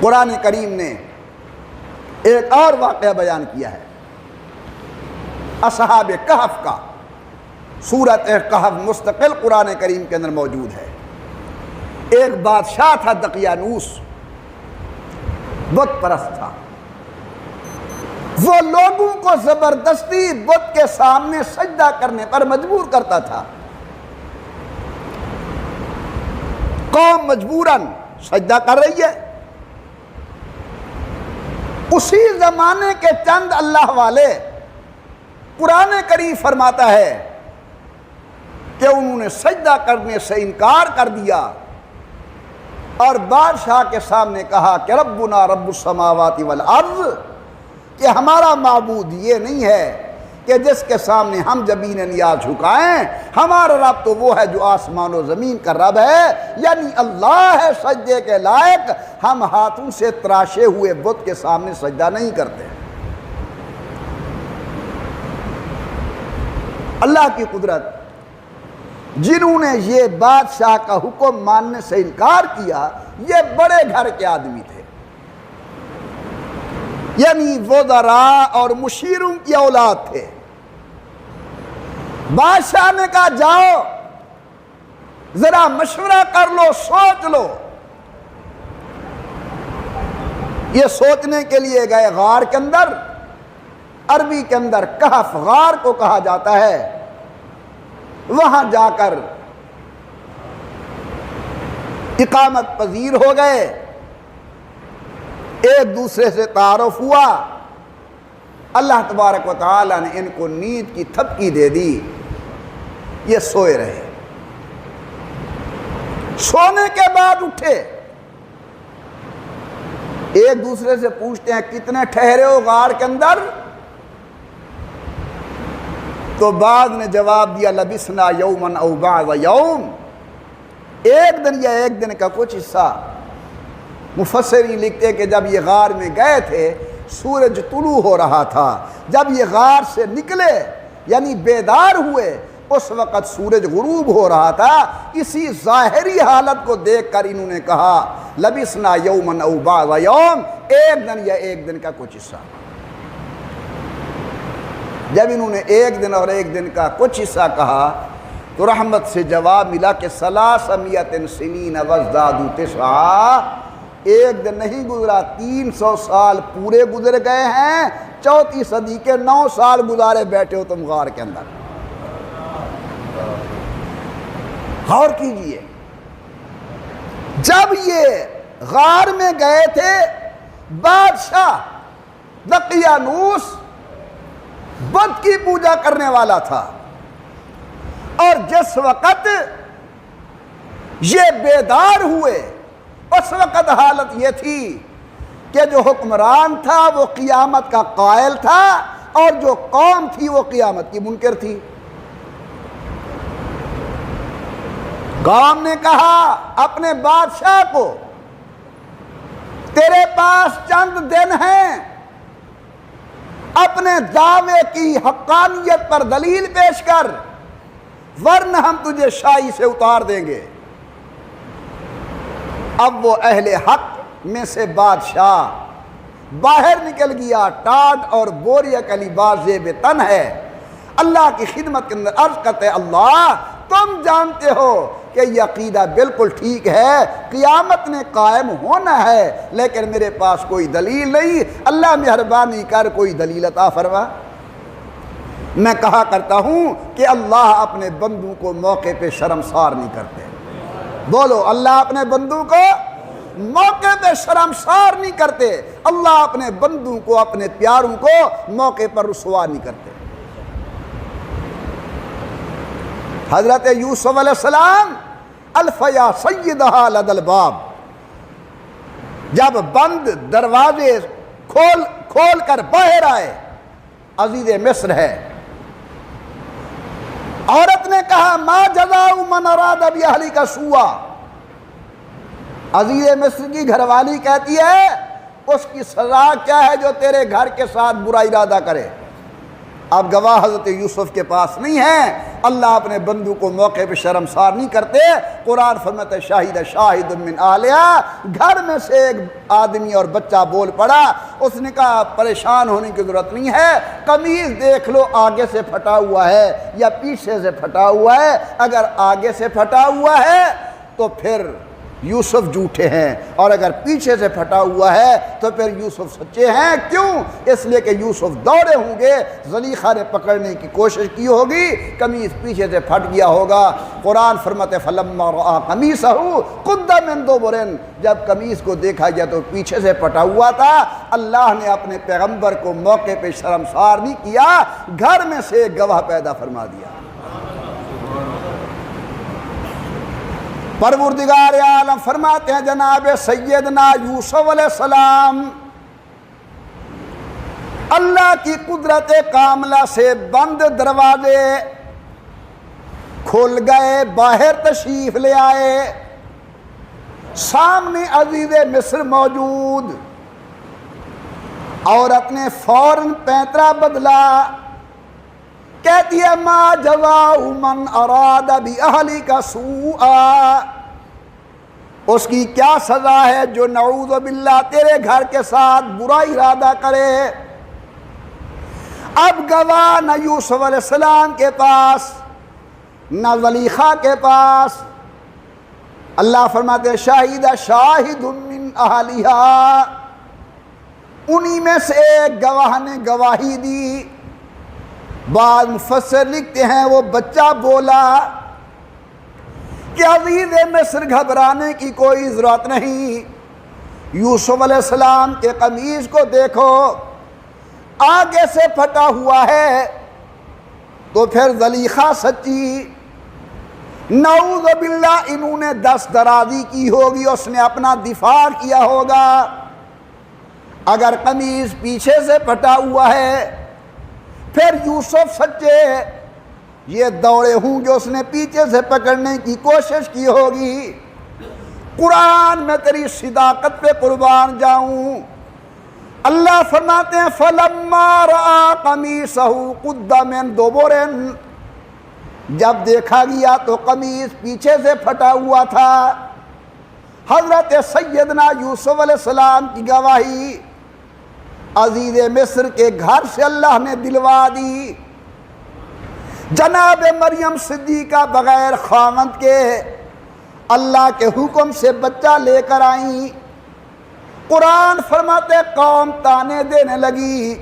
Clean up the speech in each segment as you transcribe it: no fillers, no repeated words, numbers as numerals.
قرآن کریم نے ایک اور واقعہ بیان کیا ہے اصحاب کہف کا. سورۃ کہف مستقل قرآن کریم کے اندر موجود ہے. ایک بادشاہ تھا دقیانوس، بت پرست تھا. وہ لوگوں کو زبردستی بت کے سامنے سجدہ کرنے پر مجبور کرتا تھا. قوم مجبوراً سجدہ کر رہی ہے. اسی زمانے کے چند اللہ والے، قرآن کریم فرماتا ہے کہ انہوں نے سجدہ کرنے سے انکار کر دیا اور بادشاہ کے سامنے کہا کہ ربنا رب السماوات والارض، کہ ہمارا معبود یہ نہیں ہے کہ جس کے سامنے ہم جبین نیاز جھکائیں. ہمارا رب تو وہ ہے جو آسمان و زمین کا رب ہے، یعنی اللہ ہے سجدے کے لائق. ہم ہاتھوں سے تراشے ہوئے بت کے سامنے سجدہ نہیں کرتے. اللہ کی قدرت. جنہوں نے یہ بادشاہ کا حکم ماننے سے انکار کیا یہ بڑے گھر کے آدمی تھے، یعنی وزراء اور مشیروں کی اولاد تھے. بادشاہ نے کہا جاؤ ذرا مشورہ کر لو، سوچ لو. یہ سوچنے کے لیے گئے غار کے اندر. عربی کے اندر کہف غار کو کہا جاتا ہے. وہاں جا کر اقامت پذیر ہو گئے. ایک دوسرے سے تعارف ہوا. اللہ تبارک و تعالی نے ان کو نیند کی تھپکی دے دی. یہ سوئے رہے. سونے کے بعد اٹھے. ایک دوسرے سے پوچھتے ہیں کتنے ٹھہرے ہو غار کے اندر؟ تو بعض نے جواب دیا لبثنا یوما او بعض یوم، ایک دن یا ایک دن کا کچھ حصہ. مفسرین لکھتے کہ جب یہ غار میں گئے تھے سورج طلوع ہو رہا تھا. جب یہ غار سے نکلے یعنی بیدار ہوئے اس وقت سورج غروب ہو رہا تھا. اسی ظاہری حالت کو دیکھ کر انہوں نے کہا لبثنا یوما او بعض یوم، ایک دن یا ایک دن کا کچھ حصہ. جب انہوں نے ایک دن اور ایک دن کا کچھ حصہ کہا تو رحمت سے جواب ملا کہ 300 سنین وازدادوا 9. ایک دن نہیں گزرا، 300 سال پورے گزر گئے ہیں. 4 صدی کے 9 سال گزارے بیٹھے ہو تم غار کے اندر. غور کیجئے، جب یہ غار میں گئے تھے بادشاہ دقیانوس بت کی پوجا کرنے والا تھا، اور جس وقت یہ بیدار ہوئے اس وقت حالت یہ تھی کہ جو حکمران تھا وہ قیامت کا قائل تھا اور جو قوم تھی وہ قیامت کی منکر تھی. قوم نے کہا اپنے بادشاہ کو تیرے پاس چند دن ہیں، اپنے دعوے کی حقانیت پر دلیل پیش کر ورنہ ہم تجھے شاہی سے اتار دیں گے. اب وہ اہل حق میں سے بادشاہ باہر نکل گیا. ٹاٹ اور بوریا کا لباس زیب تن ہے. اللہ کی خدمت کے اندر عرض کرتے اللہ تم جانتے ہو کہ یہ عقیدہ بالکل ٹھیک ہے، قیامت نے قائم ہونا ہے، لیکن میرے پاس کوئی دلیل نہیں. اللہ مہربانی کر کوئی دلیل عطا فرما. میں کہا کرتا ہوں کہ اللہ اپنے بندوں کو موقع پہ شرمسار نہیں کرتے. بولو، اللہ اپنے بندوں کو موقع پہ شرمسار نہیں کرتے. اللہ اپنے بندوں کو، اپنے پیاروں کو موقع پر رسوا نہیں کرتے. حضرت یوسف علیہ السلام الفیا سیدہا لدى الباب، جب بند دروازے کھول کر باہر آئے، عزیز مصر ہے. عورت نے کہا ما جزاء من اراد باہلک سوءا. عزیز مصر کی گھر والی کہتی ہے اس کی سزا کیا ہے جو تیرے گھر کے ساتھ برا ارادہ کرے. اب گواہ حضرت یوسف کے پاس نہیں ہے اللہ اپنے بندوں کو موقع پہ شرمسار نہیں کرتے۔ قرآن فرماتا ہے شاہد شاہد من اہلہا، گھر میں سے ایک آدمی اور بچہ بول پڑا، اس نے کہا پریشان ہونے کی ضرورت نہیں ہے، قمیض دیکھ لو آگے سے پھٹا ہوا ہے یا پیچھے سے پھٹا ہوا ہے، اگر آگے سے پھٹا ہوا ہے تو پھر یوسف جھوٹے ہیں، اور اگر پیچھے سے پھٹا ہوا ہے تو پھر یوسف سچے ہیں۔ کیوں؟ اس لیے کہ یوسف دوڑے ہوں گے، زلیخا نے پکڑنے کی کوشش کی ہوگی، قمیص پیچھے سے پھٹ گیا ہوگا۔ قرآن فرماتے فلما رأى قمیصہ قد من دبر، جب قمیص کو دیکھا گیا تو پیچھے سے پھٹا ہوا تھا۔ اللہ نے اپنے پیغمبر کو موقع پہ شرمسار نہیں کیا، گھر میں سے ایک گواہ پیدا فرما دیا۔ پروردگار عالم فرماتے ہیں جناب سیدنا یوسف علیہ السلام اللہ کی قدرت کاملہ سے بند دروازے کھل گئے، باہر تشریف لے آئے، سامنے عزیز مصر موجود، عورت نے فوراً پینترا بدلا، کہتی ہے ما جزاء من اراد باہلک سوءا، اس کی کیا سزا ہے جو نعوذ باللہ تیرے گھر کے ساتھ برا ارادہ کرے۔ اب گواہ نہ یوسف علیہ السلام کے پاس نہ زلیخا کے پاس، اللہ فرماتے ہیں شاہد شاہد من اہلہا، انہی میں سے ایک گواہ نے گواہی دی۔ بعض مفسر لکھتے ہیں وہ بچہ بولا کہ عزیز مصر گھبرانے کی کوئی ضرورت نہیں، یوسف علیہ السلام کے قمیص کو دیکھو آگے سے پھٹا ہوا ہے تو پھر زلیخا سچی، نعوذ باللہ انہوں نے دست درازی کی ہوگی، اس نے اپنا دفاع کیا ہوگا۔ اگر قمیص پیچھے سے پھٹا ہوا ہے پھر یوسف سچے، یہ دوڑے ہوں گے، اس نے پیچھے سے پکڑنے کی کوشش کی ہوگی۔ قرآن میں تیری صداقت پہ قربان جاؤں، اللہ فرماتے ہیں فَلَمَّا رَأَى قَمِيصَهُ قُدَّ مِن دُبُرٍ، جب دیکھا گیا تو قمیص پیچھے سے پھٹا ہوا تھا۔ حضرت سیدنا یوسف علیہ السلام کی گواہی عزیز مصر کے گھر سے اللہ نے دلوا دی۔ جناب مریم صدیقہ بغیر خاوند کے اللہ کے حکم سے بچہ لے کر آئیں۔ قرآن فرماتے قوم تانے دینے لگی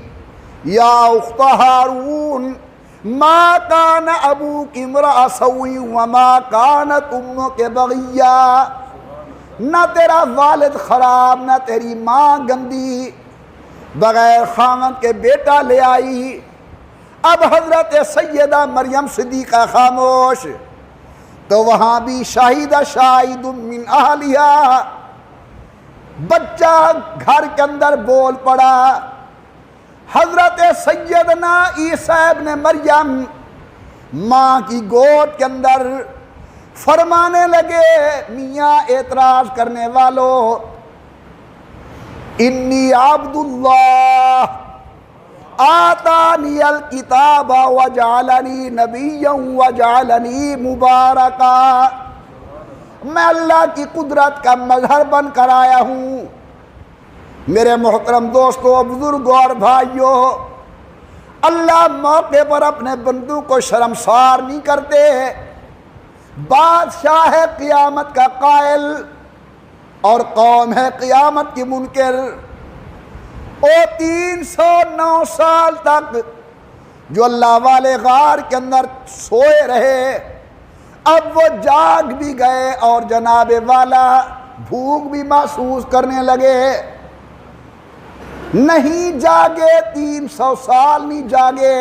یا اخت ہارون ما کان ابوک امرأ سوء وما کانت امک بغیہ، نہ تیرا والد خراب نہ تیری ماں گندی، بغیر خاوند کے بیٹا لے آئی۔ اب حضرت سیدہ مریم صدیقہ خاموش، تو وہاں بھی شاہد شاہد من اہلہا، بچہ گھر کے اندر بول پڑا۔ حضرت سیدنا عیسیٰ ابن مریم ماں کی گود کے اندر فرمانے لگے میاں اعتراض کرنے والوں، انی عبد اللہ آتانی الکتاب وجعلنی نبیا وجعلنی مبارکا، میں اللہ کی قدرت کا مظہر بن کر آیا ہوں۔ میرے محترم دوستو، بزرگوں اور بھائیوں، اللہ موقع پر اپنے بندوں کو شرمسار نہیں کرتے۔ بادشاہ ہے قیامت کا قائل اور قوم ہے قیامت کی منکر۔ او 309 سال تک جو اللہ والے غار کے اندر سوئے رہے، اب وہ جاگ بھی گئے اور جناب والا بھوک بھی محسوس کرنے لگے۔ نہیں جاگے، 300 سال نہیں جاگے،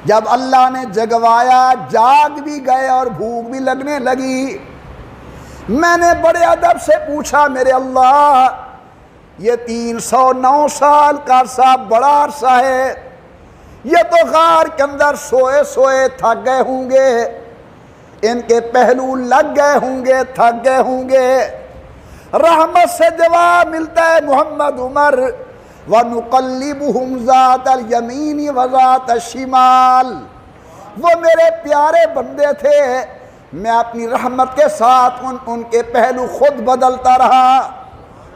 جب اللہ نے جگوایا جاگ بھی گئے اور بھوک بھی لگنے لگی۔ میں نے بڑے ادب سے پوچھا میرے اللہ، یہ 309 سال کا عرصہ بڑا عرصہ ہے، یہ تو غار کے اندر سوئے سوئے تھک گئے ہوں گے، ان کے پہلو لگ گئے ہوں گے، تھک گئے ہوں گے۔ رحمت سے جواب ملتا ہے محمد عمر وَنُقَلِّبُهُمْ ذَاتَ الْيَمِينِ وَذَاتَ الشِّمَالِ وہ میرے پیارے بندے تھے، میں اپنی رحمت کے ساتھ ان کے پہلو خود بدلتا رہا۔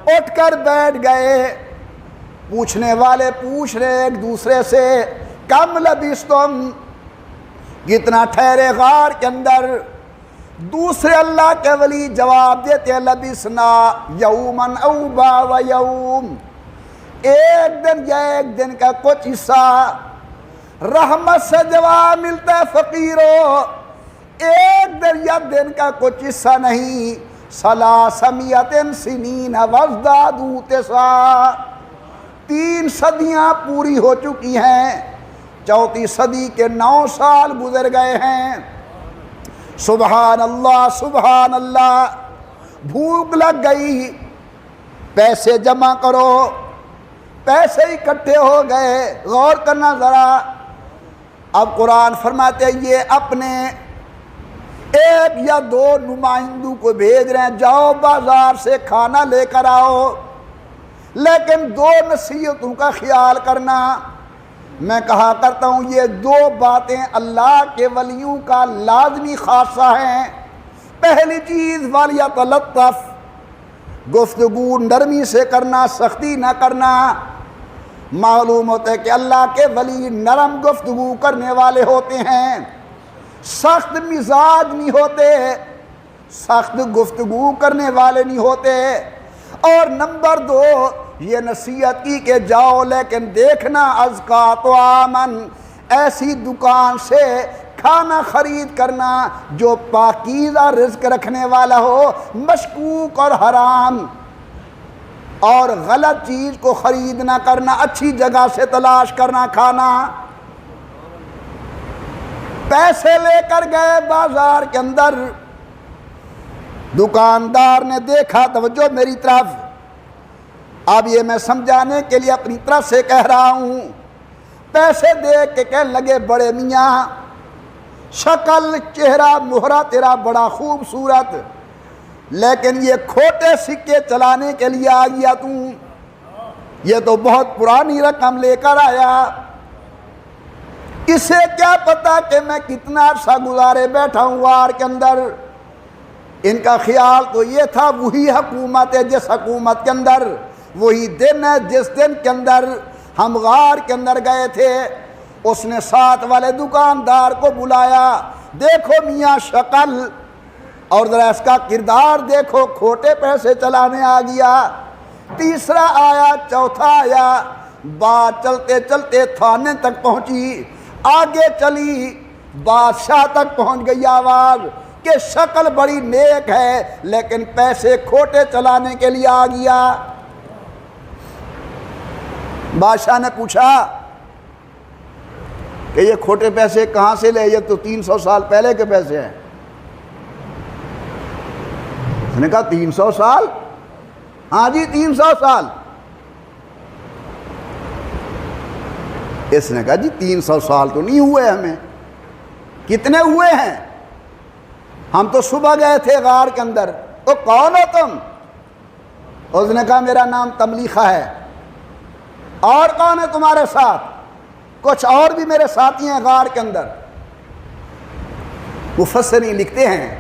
اٹھ کر بیٹھ گئے، پوچھنے والے پوچھ رہے ایک دوسرے سے، کم لبثتم، کتنا ٹھہرے غار کے اندر؟ دوسرے اللہ کے ولی جواب دیتے، لبثنا یومن او بعض یوم، ایک دن یا ایک دن کا کچھ حصہ۔ رحمت سے جواب ملتا ہے فقیروں، ایک دن یا دن کا کچھ حصہ نہیں، ثلاثمائۃ سنین وازدادوا تسعا، 3 صدیاں پوری ہو چکی ہیں، 4تھی صدی کے 9 سال گزر گئے ہیں۔ سبحان اللہ سبحان اللہ۔ بھوک لگ گئی، پیسے جمع کرو، پیسے اکٹھے ہو گئے۔ غور کرنا ذرا، اب قرآن فرماتے ہیں یہ اپنے 1 یا 2 نمائندوں کو بھیج رہے ہیں، جاؤ بازار سے کھانا لے کر آؤ، لیکن 2 نصیحتوں کا خیال کرنا۔ میں کہا کرتا ہوں یہ 2 باتیں اللہ کے ولیوں کا لازمی خاصہ ہیں۔ پہلی چیز وَلْيَتَلَطَّفْ، گفتگو نرمی سے کرنا، سختی نہ کرنا۔ معلوم ہوتا ہے کہ اللہ کے ولی نرم گفتگو کرنے والے ہوتے ہیں، سخت مزاج نہیں ہوتے، سخت گفتگو کرنے والے نہیں ہوتے۔ اور نمبر 2 یہ نصیحت کی کہ جاؤ لیکن دیکھنا ازکا طعامن، ایسی دکان سے کھانا خرید کرنا جو پاکیزہ رزق رکھنے والا ہو، مشکوک اور حرام اور غلط چیز کو خرید نہ کرنا، اچھی جگہ سے تلاش کرنا کھانا۔ پیسے لے کر گئے بازار کے اندر، دکاندار نے دیکھا، توجہ میری طرف، اب یہ میں سمجھانے کے لیے اپنی طرف سے کہہ رہا ہوں۔ پیسے دیکھ کے کہنے لگے، بڑے میاں شکل چہرہ مہرہ تیرا بڑا خوبصورت، لیکن یہ کھوٹے سکے چلانے کے لیے آ گیا تو، یہ تو بہت پرانی رقم لے کر آیا، اسے کیا پتا کہ میں کتنا عرصہ گزارے بیٹھا ہوں غار کے اندر۔ ان کا خیال تو یہ تھا وہی حکومت ہے جس حکومت کے اندر، وہی دن ہے جس دن کے اندر ہم غار کے اندر گئے تھے۔ اس نے ساتھ والے دکاندار کو بلایا، دیکھو میاں شکل اور ذرا اس کا کردار دیکھو، کھوٹے پیسے چلانے آ گیا۔ تیسرا آیا، چوتھا آیا، بات چلتے چلتے تھانے تک پہنچی، آگے چلی، بادشاہ تک پہنچ گئی آواز کہ شکل بڑی نیک ہے لیکن پیسے کھوٹے چلانے کے لیے آ گیا۔ بادشاہ نے پوچھا کہ یہ کھوٹے پیسے کہاں سے لے؟ یہ تو 300 سال پہلے کے پیسے ہیں۔ اس نے کہا 300 سال؟ ہاں جی 300 سال۔ اس نے کہا جی 300 سال تو نہیں ہوئے ہمیں۔ کتنے ہوئے ہیں؟ ہم تو صبح گئے تھے غار کے اندر۔ تو کون ہو تم؟ اس نے کہا میرا نام تملیخہ ہے۔ اور کون ہے تمہارے ساتھ؟ کچھ اور بھی میرے ساتھی ہیں غار کے اندر۔ مفسرین لکھتے ہیں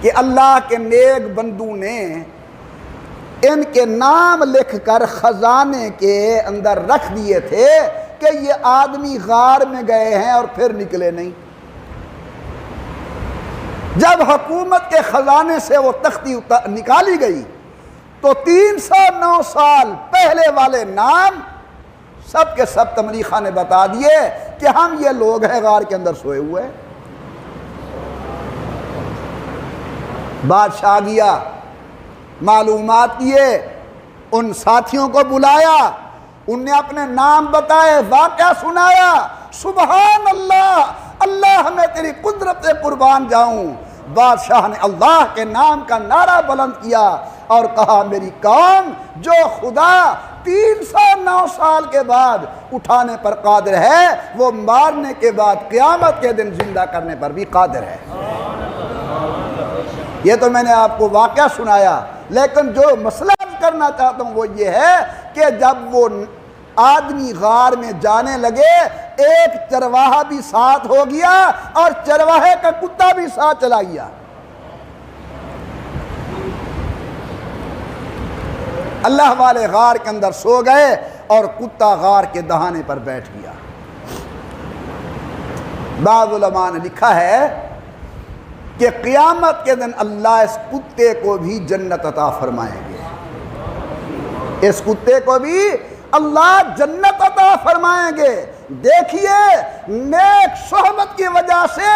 کہ اللہ کے نیک بندوں نے ان کے نام لکھ کر خزانے کے اندر رکھ دیے تھے کہ یہ آدمی غار میں گئے ہیں اور پھر نکلے نہیں۔ جب حکومت کے خزانے سے وہ تختی نکالی گئی تو 309 سال پہلے والے نام سب کے سب تملیخہ نے بتا دیے کہ ہم یہ لوگ ہیں غار کے اندر سوئے ہوئے۔ بادشاہ گیا، معلومات کیے، ان ساتھیوں کو بلایا، ان نے اپنے نام بتائے، واقعہ سنایا۔ سبحان اللہ، اللہ میں تیری قدرت سے قربان جاؤں۔ بادشاہ نے اللہ کے نام کا نعرہ بلند کیا اور کہا میری قوم، جو خدا 309 سال کے بعد اٹھانے پر قادر ہے وہ مارنے کے بعد قیامت کے دن زندہ کرنے پر بھی قادر ہے۔ یہ تو میں نے آپ کو واقعہ سنایا، لیکن جو مسئلہ کرنا چاہتا ہوں وہ یہ ہے کہ جب وہ آدمی غار میں جانے لگے، ایک چرواہا بھی ساتھ ہو گیا اور چرواہے کا کتا بھی ساتھ چلا گیا۔ اللہ والے غار کے اندر سو گئے اور کتا غار کے دہانے پر بیٹھ گیا۔ بعض علماء نے لکھا ہے کہ قیامت کے دن اللہ اس کتے کو بھی جنت عطا فرمائیں گے، اس کتے کو بھی اللہ جنت عطا فرمائیں گے۔ دیکھیے نیک صحبت کی وجہ سے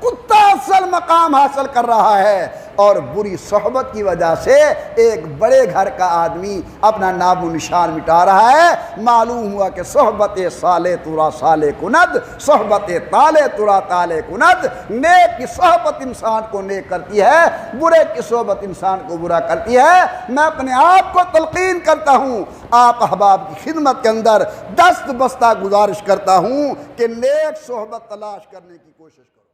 کتا اصل مقام حاصل کر رہا ہے اور بری صحبت کی وجہ سے ایک بڑے گھر کا آدمی اپنا نام و نشان مٹا رہا ہے۔ معلوم ہوا کہ صحبت صالح ترا صالح کند، صحبت طالح ترا طالح کند۔ نیک کی صحبت انسان کو نیک کرتی ہے، برے کی صحبت انسان کو برا کرتی ہے۔ میں اپنے آپ کو تلقین کرتا ہوں، آپ احباب کی خدمت کے اندر دست بستہ گزارش کرتا ہوں کہ نیک صحبت تلاش کرنے کی کوشش کرو۔